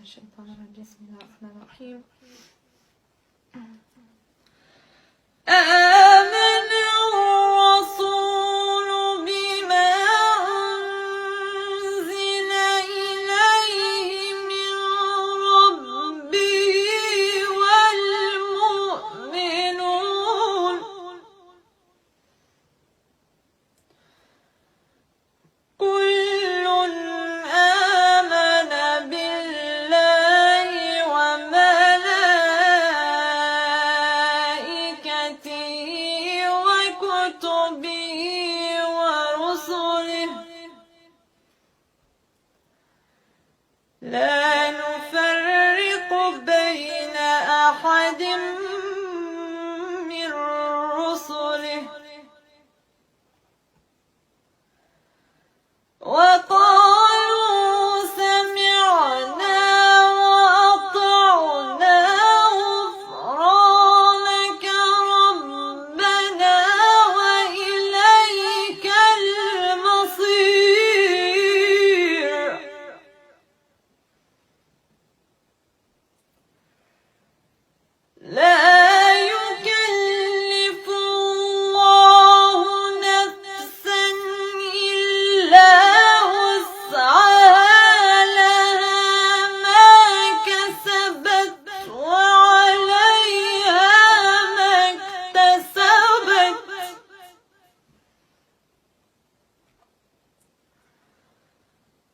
الشيطان الرجيم. بسم الله الرحمن الرحيم. آمن الرسول بما أنزل إليه من ربه والمؤمنون كل آمن بالله وملائكته وكتبه ورسله لا نفرق بين أحد من رسله وقالوا سمعنا وأطعنا غفرانك ربنا وإليك المصير لا يكلف الله نفسا إلا وسعها لها ما كسبت وعليها ما اكتسبت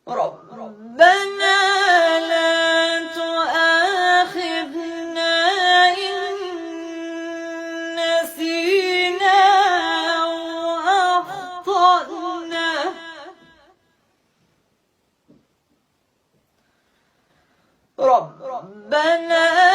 ربنا لا تؤاخذنا إن نسينا أو أخطأنا ربنا